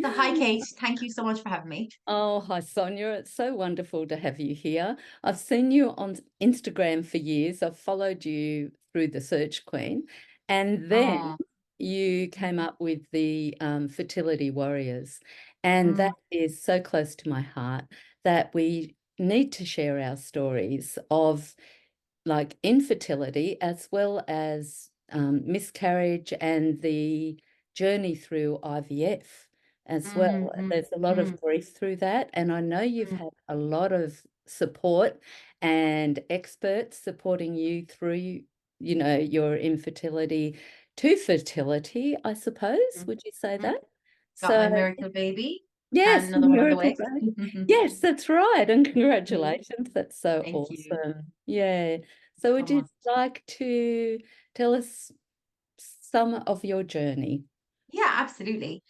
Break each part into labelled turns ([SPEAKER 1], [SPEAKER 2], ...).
[SPEAKER 1] So hi, Kate. Thank you so much for having me.
[SPEAKER 2] Oh, hi, Sonia. It's so wonderful to have you here. I've seen you on Instagram for years. I've followed you through the Search Queen, and then
[SPEAKER 1] Oh,
[SPEAKER 2] you came up with the Fertility Warriors. And
[SPEAKER 1] mm,
[SPEAKER 2] that is so close to my heart that we need to share our stories of like infertility as well as miscarriage and the journey through IVF as
[SPEAKER 1] mm,
[SPEAKER 2] well.
[SPEAKER 1] mm,
[SPEAKER 2] There's a lot of
[SPEAKER 1] mm,
[SPEAKER 2] grief through that. And I know you've
[SPEAKER 1] mm,
[SPEAKER 2] had a lot of support and experts supporting you through, your infertility to fertility, I suppose.
[SPEAKER 1] mm,
[SPEAKER 2] Would you say
[SPEAKER 1] mm.
[SPEAKER 2] that?
[SPEAKER 1] Got my
[SPEAKER 2] So,
[SPEAKER 1] miracle baby and
[SPEAKER 2] yes,
[SPEAKER 1] another one on the
[SPEAKER 2] miracle
[SPEAKER 1] way.
[SPEAKER 2] baby. Yes, that's right. And
[SPEAKER 1] Mm,
[SPEAKER 2] congratulations. That's so
[SPEAKER 1] thank you
[SPEAKER 2] awesome. Yeah. So
[SPEAKER 1] so
[SPEAKER 2] would you
[SPEAKER 1] much.
[SPEAKER 2] like to tell us some of your journey?
[SPEAKER 1] Yeah, absolutely.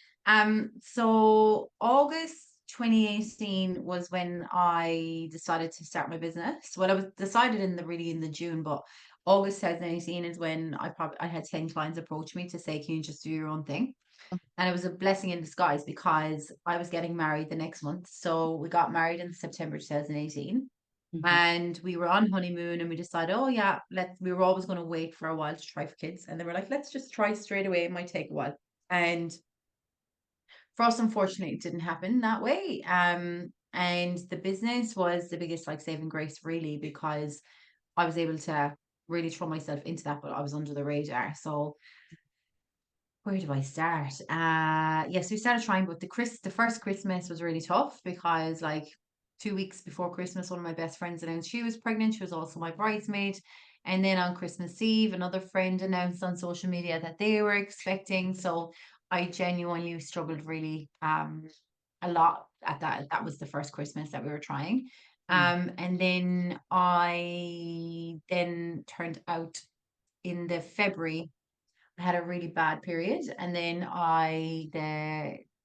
[SPEAKER 1] So August 2018 was when I decided to start my business. Well, I was decided in the June, but August 2018 is when I had 10 clients approach me to say, can you just do your own thing? And it was a blessing in disguise because I was getting married the next month. So we got married in September 2018
[SPEAKER 2] Mhm.
[SPEAKER 1] and we were on honeymoon and we decided, oh yeah, we were always going to wait for a while to try for kids. And they were like, let's just try straight away. It might take a while. And for us, unfortunately, it didn't happen that way. And the business was the biggest like saving grace really because I was able to really throw myself into that, but I was under the radar. So where do I start? Yes, we started trying, but the first Christmas was really tough because like 2 weeks before Christmas, one of my best friends announced she was pregnant. She was also my bridesmaid. And then on Christmas Eve, another friend announced on social media that they were expecting. So I genuinely struggled really a lot at that. That was the first Christmas that we were trying.
[SPEAKER 2] Mm.
[SPEAKER 1] And then I then turned out in the February I had a really bad period, and then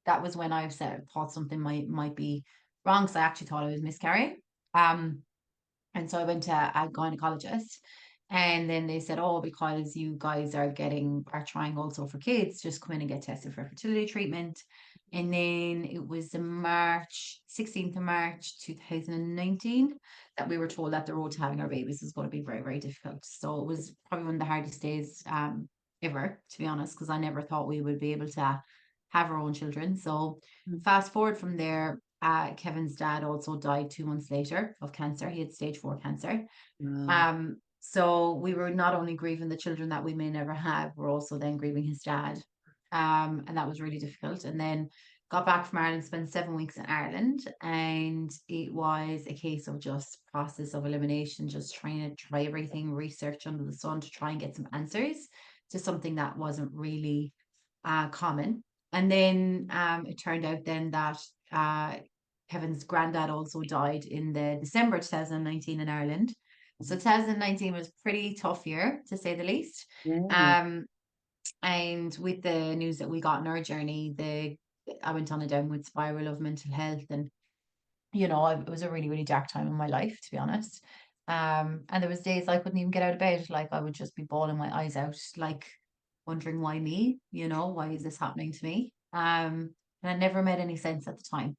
[SPEAKER 1] that was when I thought something might be wrong. So I actually thought I was miscarrying. Um, and so I went to a gynecologist, and then they said, "Oh, because you guys are trying also for kids, just come in and get tested for fertility treatment." And then it was the 16th of March 2019 that we were told that the road to having our babies is going to be very, very difficult. So it was probably one of the hardest days ever, to be honest, because I never thought we would be able to have our own children. So
[SPEAKER 2] Mm.
[SPEAKER 1] fast forward from there, Kevin's dad also died 2 months later of cancer. He had stage 4 cancer.
[SPEAKER 2] Wow.
[SPEAKER 1] So we were not only grieving the children that we may never have, we're also then grieving his dad. And that was really difficult. And then got back from Ireland, spent 7 weeks in Ireland, and it was a case of just process of elimination, just trying to try everything, research under the sun to try and get some answers to something that wasn't really common. And then it turned out then that uh, Kevin's granddad also died in the December 2019 in Ireland. So 2019 was a pretty tough year, to say the least.
[SPEAKER 2] Yeah.
[SPEAKER 1] Um, and with the news that we got in our journey, I went on a downward spiral of mental health, and it was a really, really dark time in my life, to be honest. And there was days I couldn't even get out of bed. Like I would just be bawling my eyes out, like wondering why me, why is this happening to me? And it never made any sense at the time.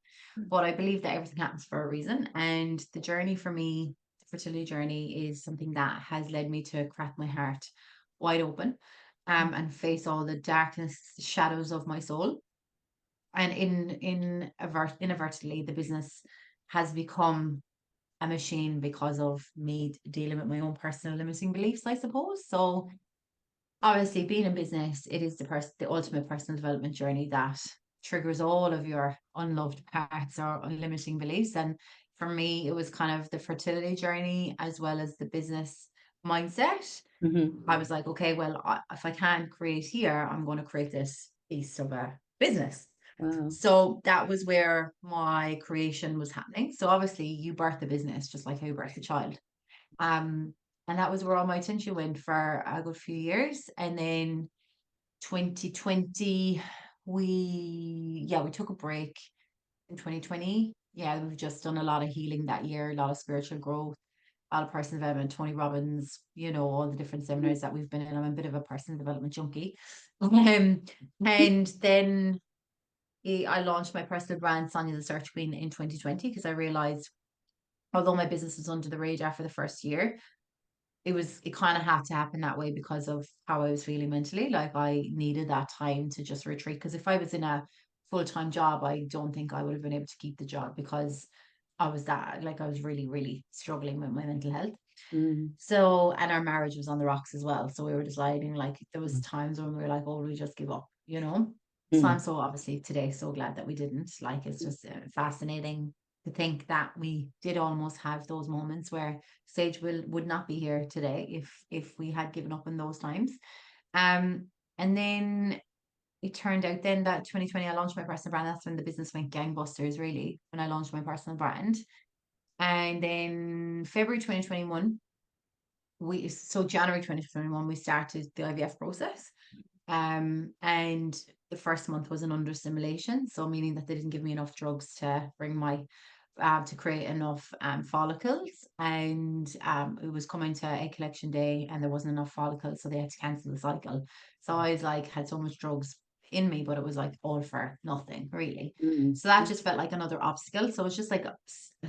[SPEAKER 1] But I believe that everything happens for a reason. And the journey for me, the fertility journey, is something that has led me to crack my heart wide open, and face all the darkness, shadows of my soul. And inadvertently, the business has become a machine because of me dealing with my own personal limiting beliefs, I suppose. So obviously, being in business, it is the ultimate personal development journey that triggers all of your unloved parts or limiting beliefs. And for me, it was kind of the fertility journey as well as the business mindset. I
[SPEAKER 2] Mhm.
[SPEAKER 1] was like, okay, well, if I can't create here, I'm going to create this piece of a business.
[SPEAKER 2] Wow.
[SPEAKER 1] So that was where my creation was happening. So obviously, you birth a business just like how you birth a child. Um, and that was where all my attention went for a good few years. And then 2020, we took a break in 2020. Yeah, we've just done a lot of healing that year, a lot of spiritual growth, a lot of personal development, Tony Robbins, all the different seminars that we've been in. I'm a bit of a personal development junkie. And then I launched my personal brand, Sonja the Search Queen, in 2020 because I realized, although my business was under the radar for the first year, it kind of had to happen that way because of how I was feeling mentally. Like I needed that time to just retreat. Because if I was in a full-time job, I don't think I would have been able to keep the job because I was really, really struggling with my mental health.
[SPEAKER 2] Mm.
[SPEAKER 1] So, and our marriage was on the rocks as well. So we were deciding, like, there was
[SPEAKER 2] Mm.
[SPEAKER 1] times when we were like, oh, we just give up, you know? So I'm
[SPEAKER 2] Mm.
[SPEAKER 1] so obviously today so glad that we didn't. Like, it's just fascinating to think that we did almost have those moments where Sage would not be here today if we had given up in those times. And then it turned out then that 2020 I launched my personal brand. That's when the business went gangbusters, really, when I launched my personal brand. And then February 2021, January 2021 we started the IVF process. And the first month was an under stimulation, so meaning that they didn't give me enough drugs to bring my to create enough follicles, and it was coming to egg collection day and there wasn't enough follicles, so they had to cancel the cycle. So I was like, had so much drugs in me, but it was like all for nothing, really.
[SPEAKER 2] Mm.
[SPEAKER 1] So that just felt like another obstacle. So it's just like a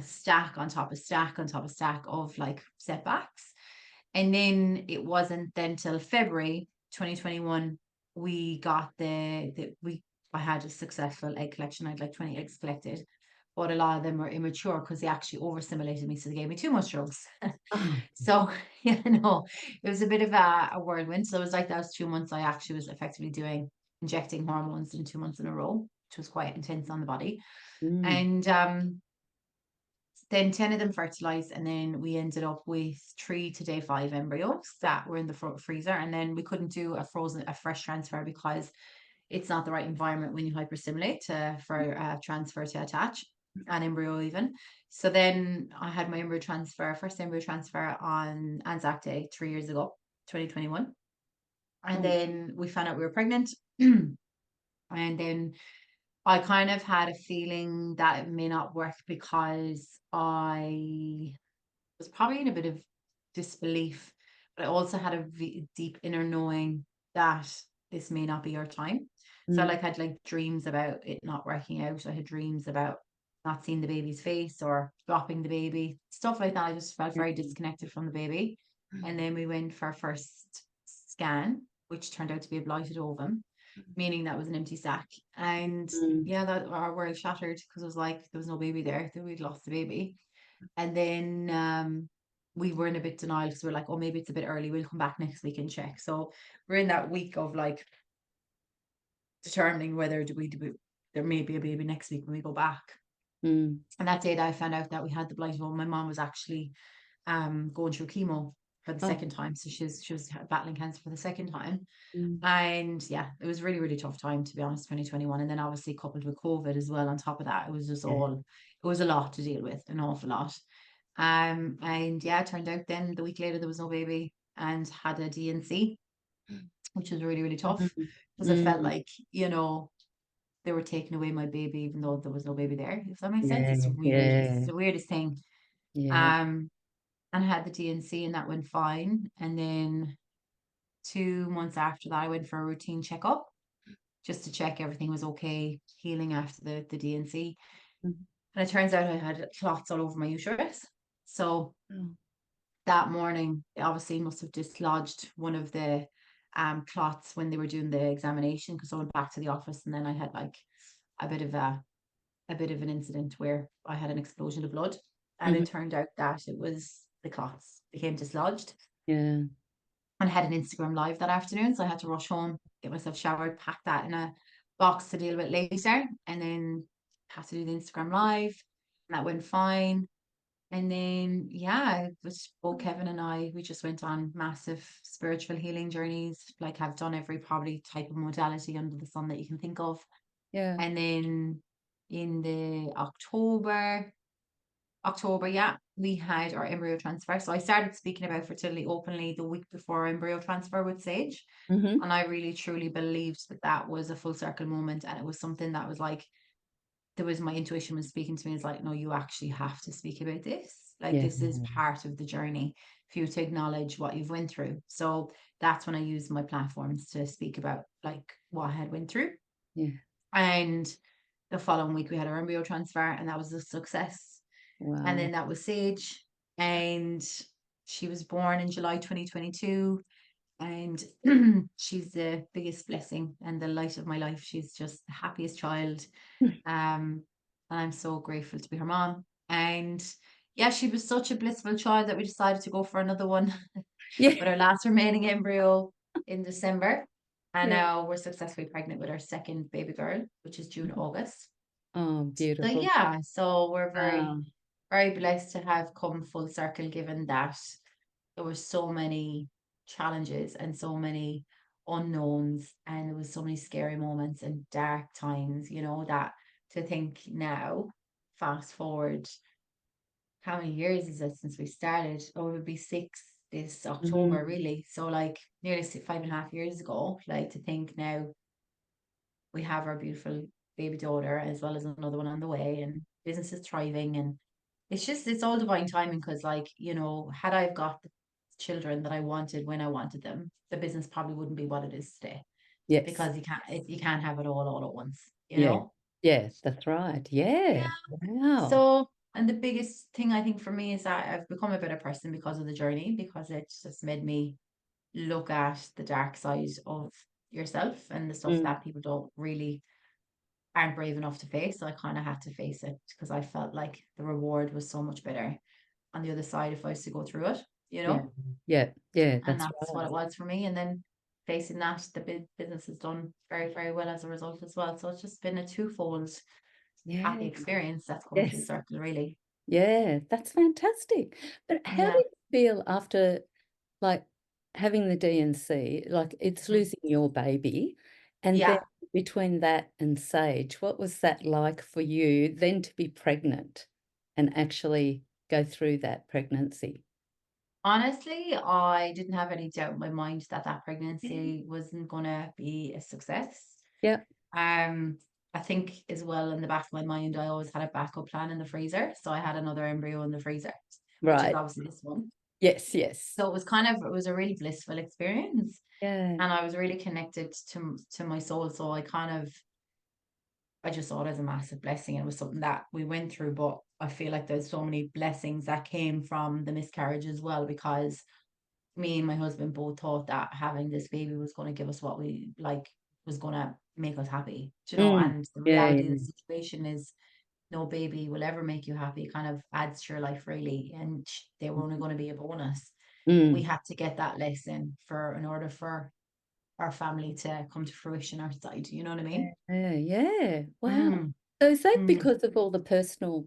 [SPEAKER 1] stack on top of stack on top of stack of like setbacks. And then it wasn't then till February 2021 we got I had a successful egg collection. I had like 20 eggs collected, but a lot of them were immature because they actually overstimulated me, so they gave me too much drugs.
[SPEAKER 2] Oh.
[SPEAKER 1] So yeah, no, it was a bit of a whirlwind. So it was like those 2 months I actually was effectively doing injecting hormones in 2 months in a row, which was quite intense on the body.
[SPEAKER 2] Mm.
[SPEAKER 1] And then 10 of them fertilized, and then we ended up with 3 to day 5 embryos that were in the freezer. And then we couldn't do a fresh transfer because it's not the right environment when you hyperstimulate for a transfer to attach an embryo even. So then I had my first embryo transfer on Anzac Day 3 years ago, 2021. And
[SPEAKER 2] Oh.
[SPEAKER 1] then we found out we were pregnant. And then I kind of had a feeling that it may not work because I was probably in a bit of disbelief, but I also had a deep inner knowing that this may not be your time. So
[SPEAKER 2] Mm.
[SPEAKER 1] like I had like dreams about it not working out. I had dreams about not seeing the baby's face or dropping the baby, stuff like that. I just felt very
[SPEAKER 2] Mm.
[SPEAKER 1] disconnected from the baby. And then we went for our first scan, which turned out to be a blighted ovum, meaning that was an empty sac. And
[SPEAKER 2] Mm.
[SPEAKER 1] yeah, that our world shattered because it was like there was no baby there, that we'd lost the baby. And then we were in a bit denial because we're like, oh, maybe it's a bit early. We'll come back next week and check. So we're in that week of like determining whether there may be a baby next week when we go back.
[SPEAKER 2] Mm.
[SPEAKER 1] And that day that I found out that we had the blighted ovum, my mom was actually going through chemo for the
[SPEAKER 2] Oh.
[SPEAKER 1] second time. So she was battling cancer for the second time.
[SPEAKER 2] Mm.
[SPEAKER 1] And yeah, it was really, really tough time, to be honest, 2021. And then obviously coupled with COVID as well on top of that, it was just
[SPEAKER 2] Yeah.
[SPEAKER 1] it was a lot to deal with, an awful lot. And yeah, it turned out then the week later there was no baby and had a DNC, which was really, really tough
[SPEAKER 2] Mhm.
[SPEAKER 1] because it felt
[SPEAKER 2] Mm.
[SPEAKER 1] like, they were taking away my baby even though there was no baby there. If that makes sense.
[SPEAKER 2] Yeah.
[SPEAKER 1] It's weird. It's
[SPEAKER 2] Yeah.
[SPEAKER 1] the weirdest thing.
[SPEAKER 2] Yeah.
[SPEAKER 1] Um, and I had the DNC and that went fine. And then 2 months after that, I went for a routine checkup just to check everything was okay, healing after the DNC.
[SPEAKER 2] Mm.
[SPEAKER 1] And it turns out I had clots all over my uterus. So
[SPEAKER 2] Oh.
[SPEAKER 1] that morning, they obviously must have dislodged one of the clots when they were doing the examination, because I went back to the office and then I had like a bit of an incident where I had an explosion of blood. And
[SPEAKER 2] Mhm.
[SPEAKER 1] it turned out that it was the clots became dislodged.
[SPEAKER 2] Yeah.
[SPEAKER 1] And I had an Instagram live that afternoon. So I had to rush home, get myself showered, pack that in a box to deal with later, and then had to do the Instagram live. And that went fine. And then, yeah, it was both Kevin and I, we just went on massive spiritual healing journeys, like have done every probably type of modality under the sun that you can think of.
[SPEAKER 2] Yeah.
[SPEAKER 1] And then in the October, yeah, we had our embryo transfer. So I started speaking about fertility openly the week before our embryo transfer with Sage.
[SPEAKER 2] Mhm.
[SPEAKER 1] And I really truly believed that that was a full circle moment. And it was something that was like, my intuition was speaking to me. It's like, no, you actually have to speak about this. Like,
[SPEAKER 2] Yeah.
[SPEAKER 1] this is part of the journey for you to acknowledge what you've went through. So that's when I used my platforms to speak about like what I had went through.
[SPEAKER 2] Yeah.
[SPEAKER 1] And the following week we had our embryo transfer, and that was a success. And
[SPEAKER 2] Wow.
[SPEAKER 1] then that was Sage, and she was born in July 2022. And she's the biggest blessing and the light of my life. She's just the happiest child. And I'm so grateful to be her mom. And yeah, she was such a blissful child that we decided to go for another one
[SPEAKER 2] Yeah.
[SPEAKER 1] with our last remaining embryo in December. And
[SPEAKER 2] Yeah.
[SPEAKER 1] now we're successfully pregnant with our second baby girl, which is June, August.
[SPEAKER 2] Oh,
[SPEAKER 1] So
[SPEAKER 2] beautiful.
[SPEAKER 1] yeah, so we're very,
[SPEAKER 2] Wow.
[SPEAKER 1] very blessed to have come full circle, given that there were so many challenges and so many unknowns, and there was so many scary moments and dark times, that to think now, fast forward, how many years is it since we started? Oh, it would be 6 this October,
[SPEAKER 2] Mhm.
[SPEAKER 1] really. So like nearly 5.5 years ago, like to think now we have our beautiful baby daughter as well as another one on the way, and business is thriving, and it's all divine timing, because like, had I've got the children that I wanted when I wanted them, the business probably wouldn't be what it is today,
[SPEAKER 2] Yes.
[SPEAKER 1] because you can't have it all at once,
[SPEAKER 2] Yeah. Yeah, that's right. Yeah.
[SPEAKER 1] Yeah.
[SPEAKER 2] Wow.
[SPEAKER 1] So, and the biggest thing I think for me is that I've become a better person because of the journey, because it's just made me look at the dark side of yourself and the stuff
[SPEAKER 2] Mm.
[SPEAKER 1] that people don't really aren't brave enough to face. So I kind of had to face it, because I felt like the reward was so much better on the other side if I was to go through it,
[SPEAKER 2] Yeah. Yeah. Yeah,
[SPEAKER 1] and
[SPEAKER 2] that's
[SPEAKER 1] that's what
[SPEAKER 2] right.
[SPEAKER 1] it was for me. And then facing that, the business has done very, very well as a result as well. So it's just been a twofold
[SPEAKER 2] Yeah.
[SPEAKER 1] happy experience that's come full
[SPEAKER 2] Yes.
[SPEAKER 1] circle, really.
[SPEAKER 2] Yeah, that's fantastic. But how do
[SPEAKER 1] Yeah.
[SPEAKER 2] you feel after like having the DNC, like it's
[SPEAKER 1] Mhm.
[SPEAKER 2] losing your baby, and then
[SPEAKER 1] Yeah.
[SPEAKER 2] between that and Sage, what was that like for you then to be pregnant and actually go through that pregnancy?
[SPEAKER 1] Honestly, I didn't have any doubt in my mind that that pregnancy wasn't going to be a success.
[SPEAKER 2] Yeah,
[SPEAKER 1] Um, I think as well, in the back of my mind, I always had a backup plan in the freezer. So I had another embryo in the freezer, which is
[SPEAKER 2] right.
[SPEAKER 1] obviously this one.
[SPEAKER 2] Yes, yes.
[SPEAKER 1] So it was a really blissful experience.
[SPEAKER 2] Yeah.
[SPEAKER 1] And I was really connected to my soul. So I just saw it as a massive blessing. And it was something that we went through, but I feel like there's so many blessings that came from the miscarriage as well, because me and my husband both thought that having this baby was going to give us what we like, was going to make us happy,
[SPEAKER 2] Mm.
[SPEAKER 1] and the
[SPEAKER 2] Yeah,
[SPEAKER 1] reality of the
[SPEAKER 2] yeah.
[SPEAKER 1] situation is no baby will ever make you happy. It kind of adds to your life, really, and they were only going to be a bonus. We
[SPEAKER 2] Mm.
[SPEAKER 1] had to get that lesson in order for our family to come to fruition outside, you know what I mean?
[SPEAKER 2] Yeah, yeah. Wow.
[SPEAKER 1] Mm,
[SPEAKER 2] So is that
[SPEAKER 1] mm,
[SPEAKER 2] because of all the personal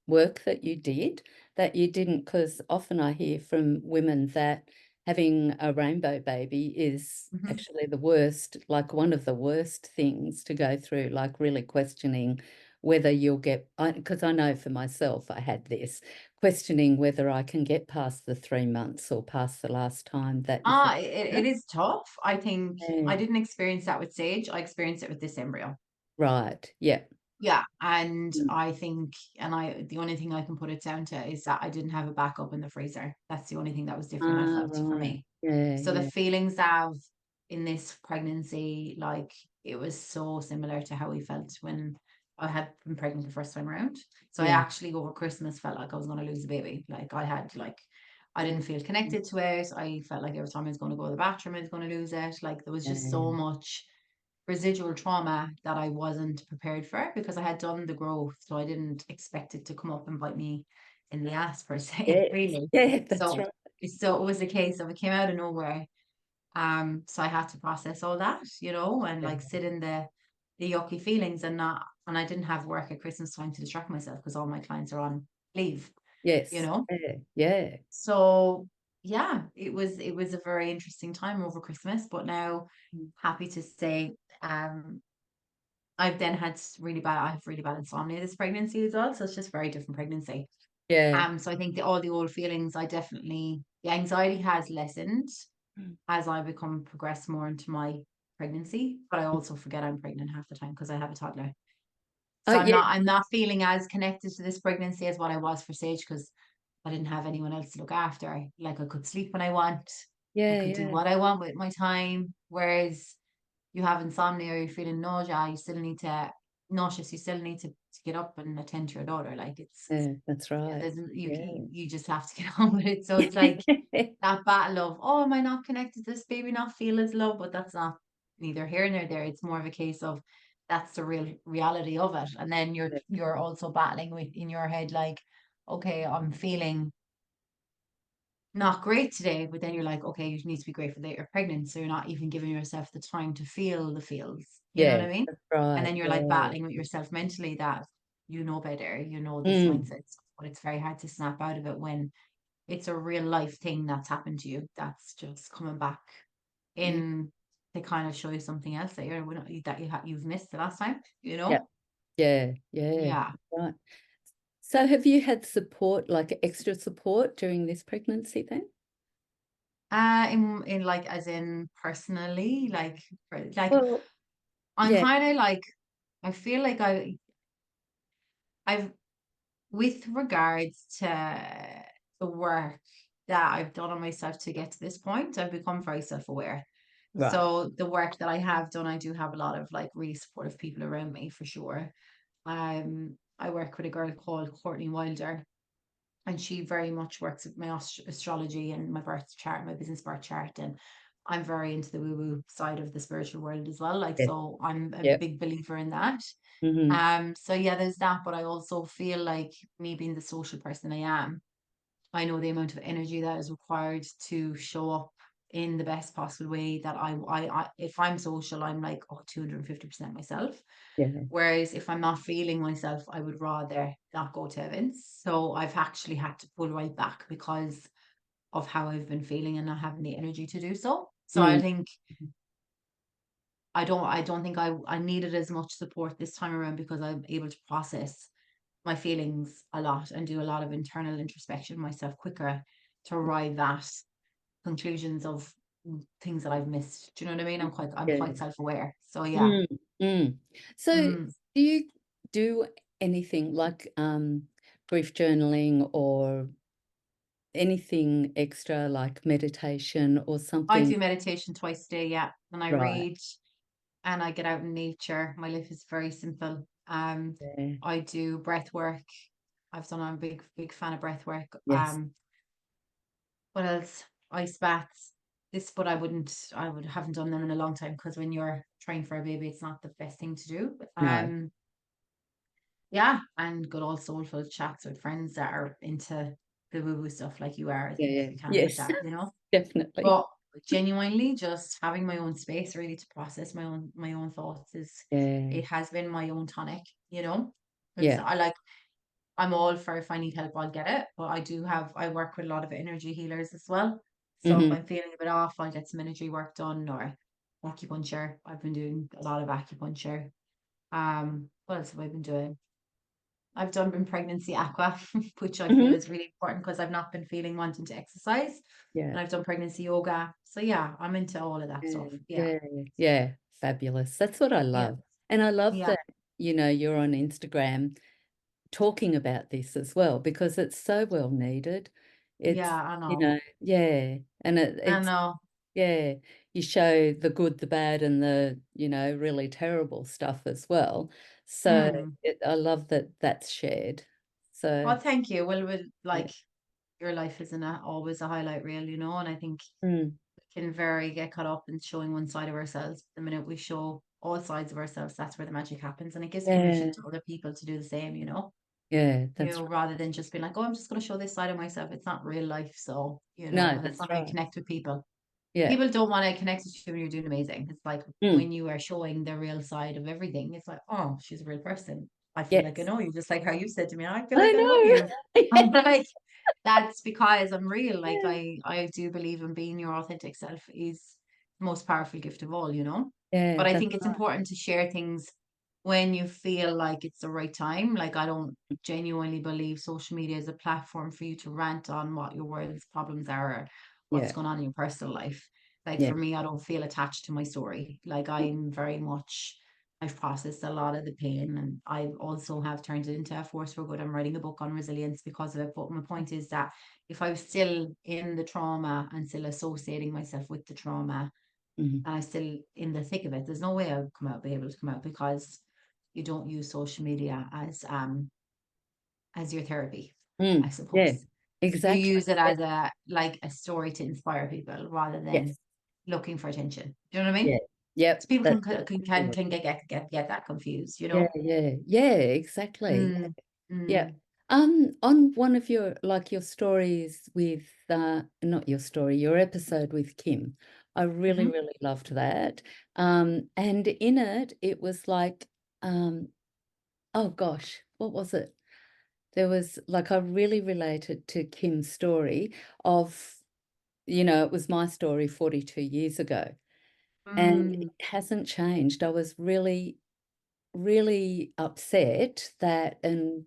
[SPEAKER 2] work that you did that you didn't? Because often I hear from women that having a rainbow baby is
[SPEAKER 1] mhm.
[SPEAKER 2] actually the worst, like one of the worst things to go through, like really questioning whether you'll get, because I know for myself, I had this questioning whether I can get past the 3 months or past the last time that you feel.
[SPEAKER 1] It is tough. I think I
[SPEAKER 2] Yeah.
[SPEAKER 1] didn't experience that with Sage. I experienced it with this embryo.
[SPEAKER 2] Right. Yeah.
[SPEAKER 1] Yeah, and
[SPEAKER 2] Mm.
[SPEAKER 1] I think, the only thing I can put it down to is that I didn't have a backup in the freezer. That's the only thing that was different, I
[SPEAKER 2] Ah,
[SPEAKER 1] felt, for
[SPEAKER 2] right.
[SPEAKER 1] me.
[SPEAKER 2] Yeah,
[SPEAKER 1] So the
[SPEAKER 2] yeah.
[SPEAKER 1] feelings of in this pregnancy, like, it was so similar to how we felt when I had been pregnant the first time around. So I
[SPEAKER 2] Yeah.
[SPEAKER 1] actually over Christmas felt like I was going to lose a baby. Like I didn't feel connected to it. I felt like every time I was going to go to the bathroom, I was going to lose it. Like there was just so
[SPEAKER 2] Yeah.
[SPEAKER 1] much residual trauma that I wasn't prepared for, because I had done the growth. So I didn't expect it to come up and bite me in the ass per se,
[SPEAKER 2] Yes.
[SPEAKER 1] really.
[SPEAKER 2] Yeah, that's
[SPEAKER 1] So
[SPEAKER 2] right.
[SPEAKER 1] it was a case of it came out of nowhere. So I had to process all that, and
[SPEAKER 2] Yeah.
[SPEAKER 1] like sit in the yucky feelings, and I didn't have work at Christmas time to distract myself, because all my clients are on leave, you
[SPEAKER 2] Yes.
[SPEAKER 1] know.
[SPEAKER 2] Yeah. Yeah.
[SPEAKER 1] So yeah, it was a very interesting time over Christmas, but now
[SPEAKER 2] Mm.
[SPEAKER 1] happy to say, um I have really bad insomnia this pregnancy as well. So it's just very different pregnancy.
[SPEAKER 2] Yeah.
[SPEAKER 1] So I think all the old feelings, the anxiety has lessened
[SPEAKER 2] Mm.
[SPEAKER 1] as I become progress more into my pregnancy, but I also forget I'm pregnant half the time because I have a toddler.
[SPEAKER 2] Oh,
[SPEAKER 1] So
[SPEAKER 2] yeah.
[SPEAKER 1] I'm not feeling as connected to this pregnancy as what I was for Sage, because I didn't have anyone else to look after. Like I could sleep when I want, I
[SPEAKER 2] Yeah.
[SPEAKER 1] could do
[SPEAKER 2] Yeah.
[SPEAKER 1] what I want with my time. Whereas you have insomnia or you're feeling nausea, you still need to nauseous, you still need to get up and attend to your daughter. Like
[SPEAKER 2] Yeah, that's
[SPEAKER 1] yeah,
[SPEAKER 2] right.
[SPEAKER 1] there's
[SPEAKER 2] Yeah.
[SPEAKER 1] you just have to get on with it. So it's like that battle of, oh, am I not connected to this baby, not feel its love? But that's not neither here nor there. It's more of a case of that's the real reality of it. And then
[SPEAKER 2] Yeah.
[SPEAKER 1] you're also battling with in your head, like, okay, I'm feeling not great today, but then you're like, okay, you need to be grateful that you're pregnant. So you're not even giving yourself the time to feel the feels. You know what
[SPEAKER 2] Yeah,
[SPEAKER 1] I mean?
[SPEAKER 2] that's
[SPEAKER 1] And
[SPEAKER 2] right.
[SPEAKER 1] then you're like
[SPEAKER 2] Yeah.
[SPEAKER 1] battling with yourself mentally that you know better, you know this
[SPEAKER 2] Mm.
[SPEAKER 1] mindset, but it's very hard to snap out of it when it's a real life thing that's happened to you that's just coming back
[SPEAKER 2] Yeah.
[SPEAKER 1] in to kind of show you something else that you've missed the last time, you
[SPEAKER 2] Yeah.
[SPEAKER 1] know?
[SPEAKER 2] Yeah. Yeah.
[SPEAKER 1] Yeah.
[SPEAKER 2] Right. So have you had support, like extra support during this pregnancy then?
[SPEAKER 1] In like as in personally, like
[SPEAKER 2] Well,
[SPEAKER 1] I'm
[SPEAKER 2] yeah,
[SPEAKER 1] kind of like I feel like I've with regards to the work that I've done on myself to get to this point, I've become very self-aware.
[SPEAKER 2] right.
[SPEAKER 1] So the work that I have done, I do have a lot of like really supportive people around me for sure. I work with a girl called Courtney Wilder, and she very much works with my astrology and my birth chart, my business birth chart, and I'm very into the woo-woo side of the spiritual world as well. Like,
[SPEAKER 2] Yes.
[SPEAKER 1] so I'm a
[SPEAKER 2] Yep.
[SPEAKER 1] big believer in that.
[SPEAKER 2] Mm-hmm.
[SPEAKER 1] So yeah, there's that, but I also feel like me being the social person I am, I know the amount of energy that is required to show up in the best possible way that if I'm social, I'm like, oh, 250% myself.
[SPEAKER 2] Yeah.
[SPEAKER 1] Whereas if I'm not feeling myself, I would rather not go to events. So I've actually had to pull right back because of how I've been feeling and not having the energy to do so. So I
[SPEAKER 2] Mm.
[SPEAKER 1] think I don't think I needed as much support this time around because I'm able to process my feelings a lot and do a lot of internal introspection myself quicker to arrive at conclusions of things that I've missed. Do you know what I mean? I'm
[SPEAKER 2] Yeah.
[SPEAKER 1] quite self-aware. So yeah.
[SPEAKER 2] Mm. Mm. So
[SPEAKER 1] Mm.
[SPEAKER 2] do you do anything like grief journaling or anything extra like meditation or
[SPEAKER 1] I
[SPEAKER 2] something?
[SPEAKER 1] do meditation twice a day, yeah. And I
[SPEAKER 2] Right.
[SPEAKER 1] read and I get out in nature. My life is very simple.
[SPEAKER 2] Yeah.
[SPEAKER 1] I do breath work. I'm a big fan of breath work.
[SPEAKER 2] Yes.
[SPEAKER 1] What else? Ice baths. But I would haven't done them in a long time because when you're trying for a baby, it's not the best thing to do.
[SPEAKER 2] No.
[SPEAKER 1] Yeah, and good old soulful chats with friends that are into the woo-woo stuff like you are. I
[SPEAKER 2] Yeah.
[SPEAKER 1] think
[SPEAKER 2] Yeah.
[SPEAKER 1] you can't beat
[SPEAKER 2] Yes.
[SPEAKER 1] that, you know?
[SPEAKER 2] Definitely.
[SPEAKER 1] But genuinely just having my own space really to process my own thoughts is
[SPEAKER 2] Yeah.
[SPEAKER 1] it has been my own tonic, you know? Because
[SPEAKER 2] Yeah.
[SPEAKER 1] I'm all for if I need help, I'll get it. But I work with a lot of energy healers as well. So if
[SPEAKER 2] Mm-hmm.
[SPEAKER 1] I'm feeling a bit off, I'll get some energy work done or acupuncture. I've been doing a lot of acupuncture. What else have I been doing? I've done been pregnancy aqua, which I feel
[SPEAKER 2] Mm-hmm.
[SPEAKER 1] is really important because I've not been feeling wanting to exercise.
[SPEAKER 2] Yeah.
[SPEAKER 1] And I've done pregnancy yoga. So yeah, I'm into all of that
[SPEAKER 2] Yeah.
[SPEAKER 1] stuff. Yeah.
[SPEAKER 2] Yeah. Yeah. Fabulous. That's what I
[SPEAKER 1] Yeah.
[SPEAKER 2] love. And I love
[SPEAKER 1] Yeah.
[SPEAKER 2] that, you're on Instagram talking about this as well because it's so well needed.
[SPEAKER 1] Yeah,
[SPEAKER 2] It's,
[SPEAKER 1] I know.
[SPEAKER 2] yeah. And
[SPEAKER 1] I
[SPEAKER 2] it's,
[SPEAKER 1] know.
[SPEAKER 2] yeah, you show the good, the bad, and the, really terrible stuff as well. So
[SPEAKER 1] Mm.
[SPEAKER 2] I love that that's shared. So,
[SPEAKER 1] Well, thank you. Well,
[SPEAKER 2] yeah.
[SPEAKER 1] your life isn't always a highlight reel, you know, and I think
[SPEAKER 2] Mm.
[SPEAKER 1] we can very get caught up in showing one side of ourselves. The minute we show all sides of ourselves, that's where the magic happens. And it gives permission
[SPEAKER 2] Yeah.
[SPEAKER 1] to other people to do the same, you know?
[SPEAKER 2] Yeah,
[SPEAKER 1] You
[SPEAKER 2] that's
[SPEAKER 1] know,
[SPEAKER 2] right.
[SPEAKER 1] rather than just being like, oh, I'm just going to show this side of myself. It's not real life. So,
[SPEAKER 2] No,
[SPEAKER 1] and that's
[SPEAKER 2] that's
[SPEAKER 1] not how you
[SPEAKER 2] right.
[SPEAKER 1] connect with people.
[SPEAKER 2] Yeah.
[SPEAKER 1] People don't want to connect with you when you're doing amazing. It's like
[SPEAKER 2] Mm.
[SPEAKER 1] when you are showing the real side of everything, it's like, oh, she's a real person. I feel like I
[SPEAKER 2] Yes.
[SPEAKER 1] know you, just like how you said to me, I feel
[SPEAKER 2] I
[SPEAKER 1] like I know
[SPEAKER 2] know.
[SPEAKER 1] you. I'm like, that's because I'm real. Like
[SPEAKER 2] Yeah.
[SPEAKER 1] I do believe in being your authentic self is the most powerful gift of all, you know?
[SPEAKER 2] Yeah,
[SPEAKER 1] But I
[SPEAKER 2] that's
[SPEAKER 1] think it's
[SPEAKER 2] right.
[SPEAKER 1] important to share things when you feel like it's the right time. Like I don't genuinely believe social media is a platform for you to rant on what your world's problems are or what's
[SPEAKER 2] Yeah.
[SPEAKER 1] going on in your personal life. Like
[SPEAKER 2] Yeah.
[SPEAKER 1] for me, I don't feel attached to my story. Like I'm very much I've processed a lot of the pain and I also have turned it into a force for good. I'm writing a book on resilience because of it. But my point is that if I was still in the trauma and still associating myself with the trauma
[SPEAKER 2] Mhm.
[SPEAKER 1] and I still in the thick of it, there's no way I would be able to come out because you don't use social media as your therapy, I
[SPEAKER 2] Yeah,
[SPEAKER 1] suppose. You
[SPEAKER 2] exactly.
[SPEAKER 1] use it
[SPEAKER 2] Yeah,
[SPEAKER 1] as a story to inspire people rather than
[SPEAKER 2] yes,
[SPEAKER 1] looking for attention. Do you know what I
[SPEAKER 2] yeah,
[SPEAKER 1] mean? So
[SPEAKER 2] yep,
[SPEAKER 1] people
[SPEAKER 2] that's
[SPEAKER 1] can
[SPEAKER 2] exactly
[SPEAKER 1] can get that confused, you
[SPEAKER 2] yeah,
[SPEAKER 1] know?
[SPEAKER 2] yeah, yeah, exactly.
[SPEAKER 1] Mm,
[SPEAKER 2] Yeah.
[SPEAKER 1] mm,
[SPEAKER 2] On one of your like your stories with not your story, your episode with Kim, I really,
[SPEAKER 1] mhm,
[SPEAKER 2] really loved that. And in it, it was like, um, oh gosh, what was it? There was like I really related to Kim's story of, it was my story 42 years ago, and it
[SPEAKER 1] mm,
[SPEAKER 2] hasn't changed. I was really really upset that and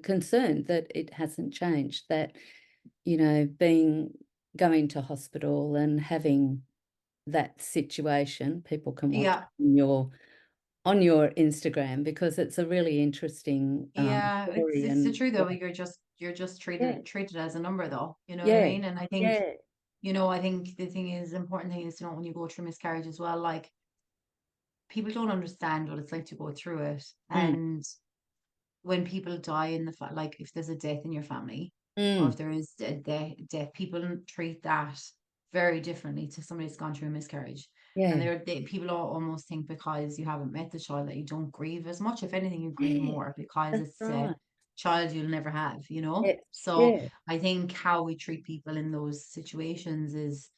[SPEAKER 2] concerned that it hasn't changed, that being going to hospital and having that situation, people can watch
[SPEAKER 1] yeah,
[SPEAKER 2] on your Instagram because it's a really interesting
[SPEAKER 1] yeah.
[SPEAKER 2] story.
[SPEAKER 1] It's the
[SPEAKER 2] And
[SPEAKER 1] truth
[SPEAKER 2] yeah,
[SPEAKER 1] though. You're just
[SPEAKER 2] yeah,
[SPEAKER 1] treated as a number though. You know what I
[SPEAKER 2] yeah,
[SPEAKER 1] mean? And I think,
[SPEAKER 2] yeah,
[SPEAKER 1] I think the thing is, important thing is to know when you go through miscarriage as well, like people don't understand what it's like to go through it.
[SPEAKER 2] mm,
[SPEAKER 1] And when people die in like if there's a death in your family or if
[SPEAKER 2] mm,
[SPEAKER 1] there is a death, people treat that very differently to somebody that's gone through a miscarriage. And
[SPEAKER 2] yeah,
[SPEAKER 1] people almost think because you haven't met the child that you don't grieve as much. If anything, you grieve
[SPEAKER 2] yeah,
[SPEAKER 1] more because
[SPEAKER 2] that's
[SPEAKER 1] it's a
[SPEAKER 2] right.
[SPEAKER 1] child you'll never have, you know?
[SPEAKER 2] Yes,
[SPEAKER 1] So
[SPEAKER 2] yeah,
[SPEAKER 1] I think how we treat people in those situations is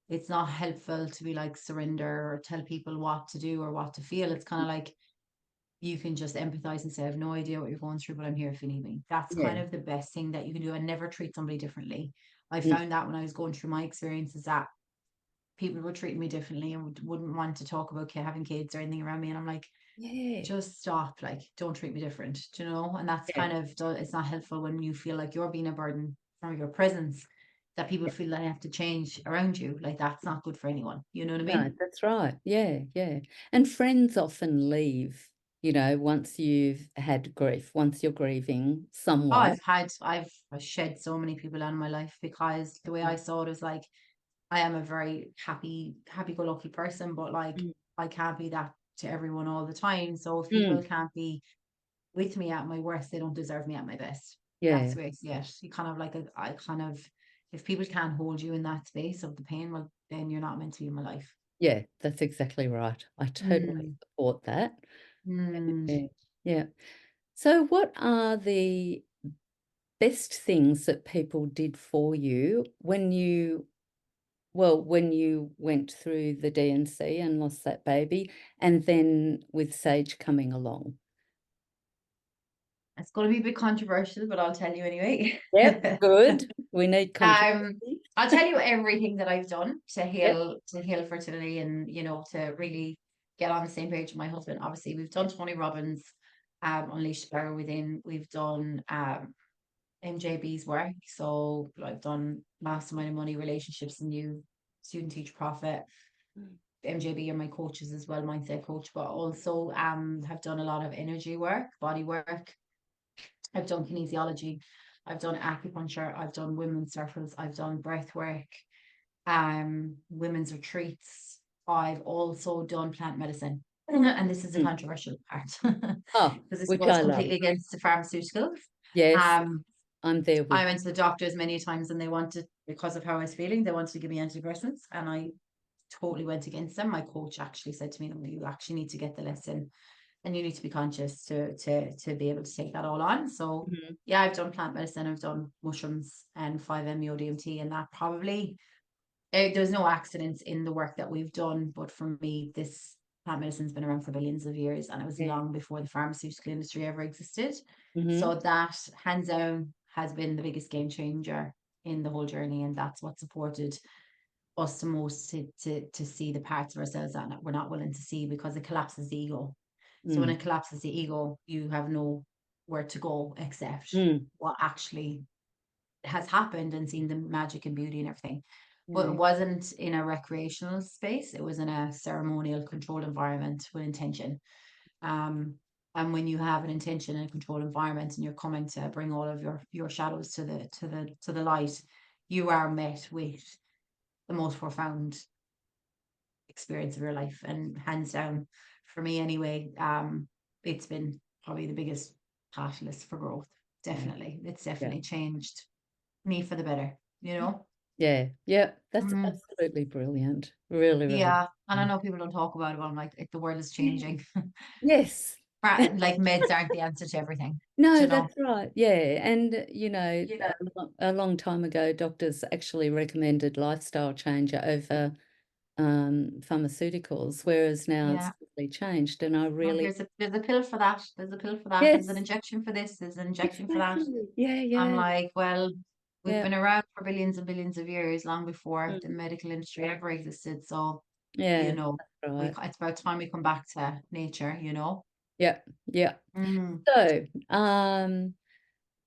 [SPEAKER 1] it's not helpful to be like surrender or tell people what to do or what to feel. It's kind of like you can just empathize and say, I have no idea what you're going through, but I'm here if you need me. That's kind
[SPEAKER 2] yeah,
[SPEAKER 1] of the best thing that you can do and never treat somebody differently. I
[SPEAKER 2] mm,
[SPEAKER 1] found that when I was going through my experiences that people were treating me differently and wouldn't want to talk about having kids or anything around me. And I'm like,
[SPEAKER 2] yeah,
[SPEAKER 1] just stop, like, don't treat me different, do you know? And that's
[SPEAKER 2] yeah,
[SPEAKER 1] kind of, it's not helpful when you feel like you're being a burden from your presence, that people
[SPEAKER 2] yeah.
[SPEAKER 1] feel they have to change around you. Like, that's not good for anyone. You know what I
[SPEAKER 2] No,
[SPEAKER 1] mean?
[SPEAKER 2] that's right. Yeah, yeah. And friends often leave, once you've had grief, once you're grieving
[SPEAKER 1] Oh,
[SPEAKER 2] someone.
[SPEAKER 1] I've shed so many people out of my life because the way I saw it was like, I am a very happy-go-lucky person, but like
[SPEAKER 2] Mm.
[SPEAKER 1] I can't be that to everyone all the time. So if people
[SPEAKER 2] Mm.
[SPEAKER 1] can't be with me at my worst, they don't deserve me at my best. That's
[SPEAKER 2] Yeah,
[SPEAKER 1] the way I see it. You kind of like I kind of, if people can't hold you in that space of the pain, well, then you're not meant to be in my life.
[SPEAKER 2] yeah, that's exactly right. I totally
[SPEAKER 1] Mm,
[SPEAKER 2] support that.
[SPEAKER 1] mm.
[SPEAKER 2] Yeah, yeah. So what are the best things that people did for you when you went through the DNC and lost that baby, and then with Sage coming along?
[SPEAKER 1] It's going to be a bit controversial, but I'll tell you anyway.
[SPEAKER 2] Yep, good. We need
[SPEAKER 1] Um,
[SPEAKER 2] controversy.
[SPEAKER 1] I'll tell you everything that I've done
[SPEAKER 2] Yep.
[SPEAKER 1] to heal fertility and to really get on the same page with my husband. Obviously, we've done Tony Robbins, Unleash Power Within. We've done MJB's work. So I've done Mastermind and Money, Relationships and You, Student Teach Profit. MJB are my coaches as well, mindset coach, but also have done a lot of energy work, body work. I've done kinesiology, I've done acupuncture, I've done women's circles, I've done breath work, women's retreats. I've also done plant medicine. And this is a
[SPEAKER 2] Mm.
[SPEAKER 1] controversial part
[SPEAKER 2] Oh,
[SPEAKER 1] because this
[SPEAKER 2] which
[SPEAKER 1] goes
[SPEAKER 2] I love.
[SPEAKER 1] completely against the pharmaceuticals.
[SPEAKER 2] Yes,
[SPEAKER 1] Um,
[SPEAKER 2] I'm there
[SPEAKER 1] I
[SPEAKER 2] with
[SPEAKER 1] went to the doctors many times and they wanted, because of how I was feeling, they wanted to give me antidepressants. And I totally went against them. My coach actually said to me, "No, you actually need to get the lesson and you need to be conscious to be able to take that all on." So
[SPEAKER 2] you.
[SPEAKER 1] yeah, I've done plant medicine, I've done mushrooms and 5-MeO DMT, and that probably there's no accidents in the work that we've done, but for me, this plant medicine's been around for billions of years, and it was
[SPEAKER 2] Yeah.
[SPEAKER 1] long before the pharmaceutical industry ever existed.
[SPEAKER 2] Mhm.
[SPEAKER 1] So that hands down has been the biggest game changer in the whole journey, and that's what supported us the most to see the parts of ourselves that we're not willing to see because it collapses the ego. So when
[SPEAKER 2] Mm.
[SPEAKER 1] it collapses the ego, you have nowhere to go except
[SPEAKER 2] Mm.
[SPEAKER 1] what actually has happened and seeing the magic and beauty and everything. But it
[SPEAKER 2] Yeah.
[SPEAKER 1] wasn't in a recreational space, it was in a ceremonial controlled environment with intention. Um, and when you have an intention in a controlled environment and you're coming to bring all of your shadows to the light, you are met with the most profound experience of your life. And hands down, for me anyway, it's been probably the biggest catalyst for growth.
[SPEAKER 2] Yeah.
[SPEAKER 1] Definitely. It's
[SPEAKER 2] Yeah.
[SPEAKER 1] definitely changed me for the better, you know?
[SPEAKER 2] Yeah. Yeah. That's
[SPEAKER 1] Mm,
[SPEAKER 2] absolutely brilliant. Really, really.
[SPEAKER 1] yeah. And I know people don't talk about it, but I'm like, the world is
[SPEAKER 2] Yeah.
[SPEAKER 1] changing.
[SPEAKER 2] Yes.
[SPEAKER 1] Like meds aren't the answer to everything, do
[SPEAKER 2] No,
[SPEAKER 1] you know?
[SPEAKER 2] that's right. Yeah. And, a long time ago, doctors actually recommended lifestyle change over pharmaceuticals, whereas now it's
[SPEAKER 1] Yeah.
[SPEAKER 2] totally changed. And I
[SPEAKER 1] Well,
[SPEAKER 2] really,
[SPEAKER 1] there's a pill for that. There's a pill for that. There's an
[SPEAKER 2] yes,
[SPEAKER 1] injection for this. There's an injection for that.
[SPEAKER 2] exactly. Yeah,
[SPEAKER 1] I'm
[SPEAKER 2] yeah,
[SPEAKER 1] like, well, we've
[SPEAKER 2] yeah.
[SPEAKER 1] been around for billions and billions of years, long before the
[SPEAKER 2] Mm,
[SPEAKER 1] medical industry ever existed. So, you
[SPEAKER 2] yeah,
[SPEAKER 1] know,
[SPEAKER 2] that's right.
[SPEAKER 1] it's about time we come back to nature, you know?
[SPEAKER 2] Yeah, yeah.
[SPEAKER 1] Mm.
[SPEAKER 2] So,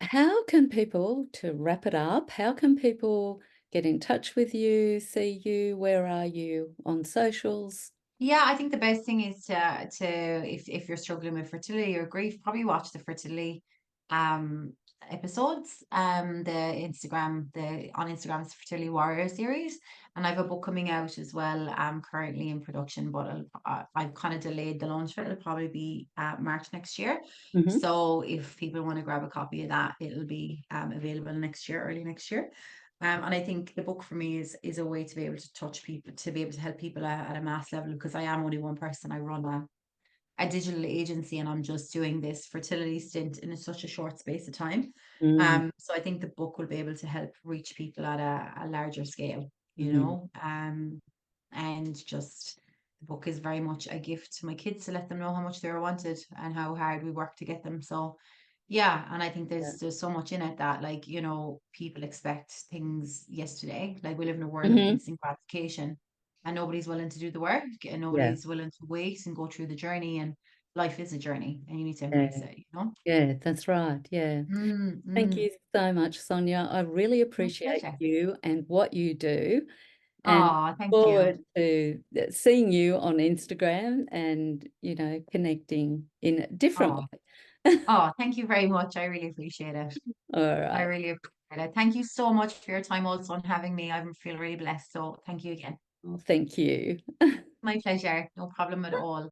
[SPEAKER 2] how can people, to wrap it up, how can people get in touch with you, see you? Where are you on socials?
[SPEAKER 1] Yeah, I think the best thing is to if you're struggling with fertility or grief, probably watch the fertility um episodes. The on Instagram's Fertility Warrior series. And I have a book coming out as well, currently in production, but I've kind of delayed the launch of it. It'll probably be March next year.
[SPEAKER 2] Hmm.
[SPEAKER 1] So if people want to grab a copy of that, it'll be available next year, early next year. And I think the book for me is a way to be able to touch people, to be able to help people at a mass level, because I am only one person. I run a digital agency, and I'm just doing this fertility stint in such a short space of time.
[SPEAKER 2] Mm,
[SPEAKER 1] So I think the book will be able to help reach people at a larger scale, you
[SPEAKER 2] hmm.
[SPEAKER 1] know. And just the book is very much a gift to my kids to let them know how much they were wanted and how hard we work to get them. So yeah, and I think
[SPEAKER 2] Yeah.
[SPEAKER 1] there's so much in it that, like, you know, people expect things yesterday. Like, we live in a world of
[SPEAKER 2] Hmm.
[SPEAKER 1] instant gratification, and nobody's willing to do the work, and
[SPEAKER 2] Yeah,
[SPEAKER 1] nobody's willing to wait and go through the journey. And life is a journey, and you need to embrace
[SPEAKER 2] yeah,
[SPEAKER 1] it, you know?
[SPEAKER 2] yeah, that's right. Yeah.
[SPEAKER 1] Mm,
[SPEAKER 2] Thank
[SPEAKER 1] mm,
[SPEAKER 2] you so much, Sonia. I really
[SPEAKER 1] my
[SPEAKER 2] appreciate
[SPEAKER 1] pleasure.
[SPEAKER 2] you and what you do, and
[SPEAKER 1] Oh, thank you.
[SPEAKER 2] forward to seeing you on Instagram and, connecting in a different
[SPEAKER 1] Oh,
[SPEAKER 2] way.
[SPEAKER 1] oh, thank you very much. I really appreciate it.
[SPEAKER 2] All
[SPEAKER 1] I
[SPEAKER 2] right.
[SPEAKER 1] really appreciate it. Thank you so much for your time also and having me. I feel really blessed. So thank you again.
[SPEAKER 2] Well, thank you.
[SPEAKER 1] My pleasure. No problem at all.